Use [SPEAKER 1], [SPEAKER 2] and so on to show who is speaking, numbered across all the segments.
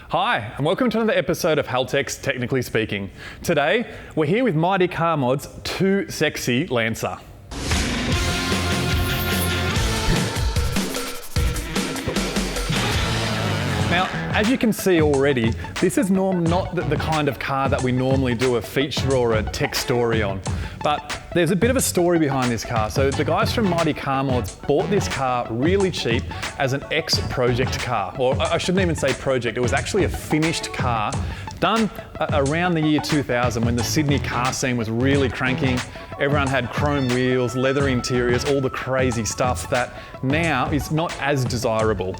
[SPEAKER 1] Hi, and welcome to another episode of Haltech's Technically Speaking. Today, we're here with Marty Car Mod's Too Sexy Lancer. Now, as you can see already, this is not the kind of car that we normally do a feature or a tech story on. But there's a bit of a story behind this car. So the guys from Marty Car Mods bought this car really cheap as an ex-project car. Or I shouldn't even say project, it was actually a finished car done around the year 2000 when the Sydney car scene was really cranking. Everyone had chrome wheels, leather interiors, all the crazy stuff that now is not as desirable.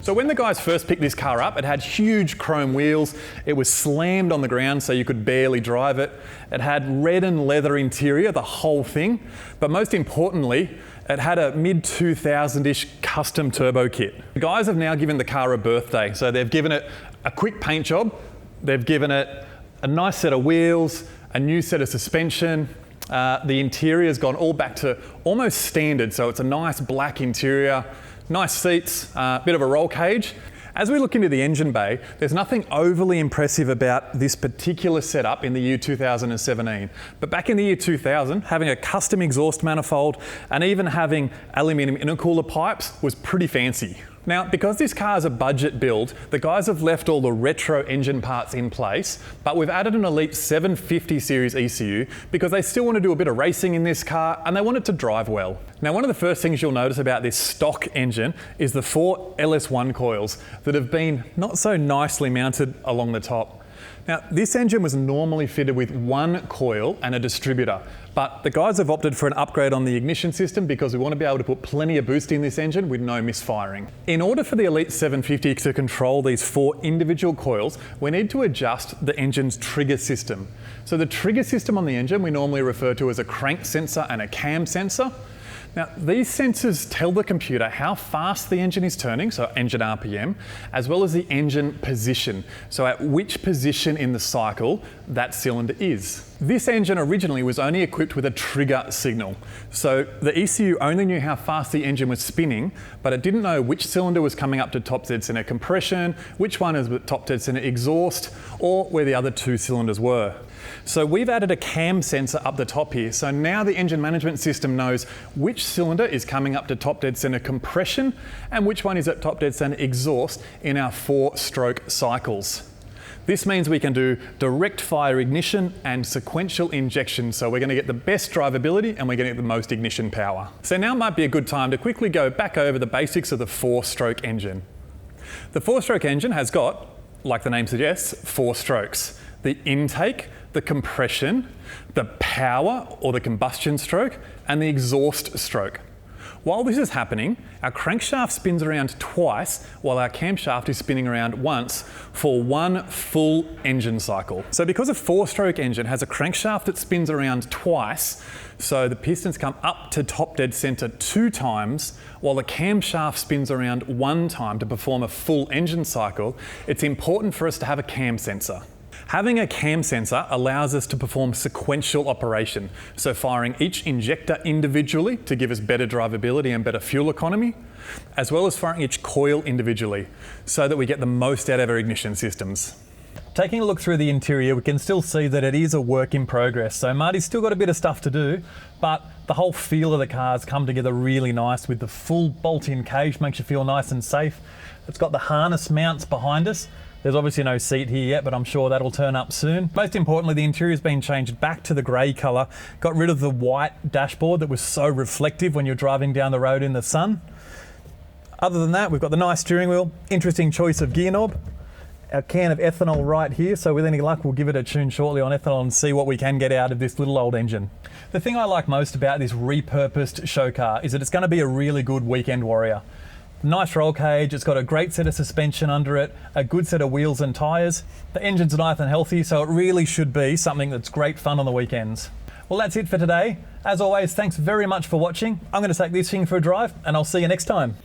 [SPEAKER 1] So when the guys first picked this car up, it had huge chrome wheels. It was slammed on the ground so you could barely drive it. It had red and leather interior, the whole thing. But most importantly, it had a mid-2000-ish custom turbo kit. The guys have now given the car a birthday. So they've given it a quick paint job. They've given it a nice set of wheels, a new set of suspension. The interior's gone all back to almost standard. So it's a nice black interior. Nice seats, bit of a roll cage. As we look into the engine bay, there's nothing overly impressive about this particular setup in the year 2017. But back in the year 2000, having a custom exhaust manifold and even having aluminium intercooler pipes was pretty fancy. Now, because this car is a budget build, the guys have left all the retro engine parts in place, but we've added an Elite 750 series ECU because they still want to do a bit of racing in this car and they want it to drive well. Now, one of the first things you'll notice about this stock engine is the 4 LS1 coils that have been not so nicely mounted along the top. Now, this engine was normally fitted with one coil and a distributor, but the guys have opted for an upgrade on the ignition system because we want to be able to put plenty of boost in this engine with no misfiring. In order for the Elite 750 to control these 4 individual coils, we need to adjust the engine's trigger system. So the trigger system on the engine we normally refer to as a crank sensor and a cam sensor. Now, these sensors tell the computer how fast the engine is turning, so engine RPM, as well as the engine position, so at which position in the cycle that cylinder is. This engine originally was only equipped with a trigger signal, so the ECU only knew how fast the engine was spinning, but it didn't know which cylinder was coming up to top dead center compression, which one is top dead center exhaust, or where the other 2 cylinders were. So we've added a cam sensor up the top here, so now the engine management system knows which cylinder is coming up to top dead center compression and which one is at top dead center exhaust in our 4-stroke cycles. This means we can do direct fire ignition and sequential injection, so we're going to get the best drivability and we're going to get the most ignition power. So now might be a good time to quickly go back over the basics of the 4-stroke engine. The 4-stroke engine has got, like the name suggests, 4 strokes. The intake, the compression, the power or the combustion stroke, and the exhaust stroke. While this is happening, our crankshaft spins around twice while our camshaft is spinning around once for one full engine cycle. So because a 4-stroke engine has a crankshaft that spins around twice, so the pistons come up to top dead center 2 times, while the camshaft spins around 1 time to perform a full engine cycle, it's important for us to have a cam sensor. Having a cam sensor allows us to perform sequential operation, so firing each injector individually to give us better drivability and better fuel economy, as well as firing each coil individually, so that we get the most out of our ignition systems. Taking a look through the interior, we can still see that it is a work in progress. So Marty's still got a bit of stuff to do, but the whole feel of the car's come together really nice with the full bolt-in cage, makes you feel nice and safe. It's got the harness mounts behind us. There's obviously no seat here yet, but I'm sure that'll turn up soon. Most importantly, the interior's been changed back to the grey colour. Got rid of the white dashboard that was so reflective when you're driving down the road in the sun. Other than that, we've got the nice steering wheel, interesting choice of gear knob, our can of ethanol right here, so with any luck we'll give it a tune shortly on ethanol and see what we can get out of this little old engine. The thing I like most about this repurposed show car is that it's going to be a really good weekend warrior. Nice roll cage, it's got a great set of suspension under it, a good set of wheels and tyres. The engine's nice and healthy, so it really should be something that's great fun on the weekends. Well, that's it for today. As always, thanks very much for watching. I'm going to take this thing for a drive and I'll see you next time.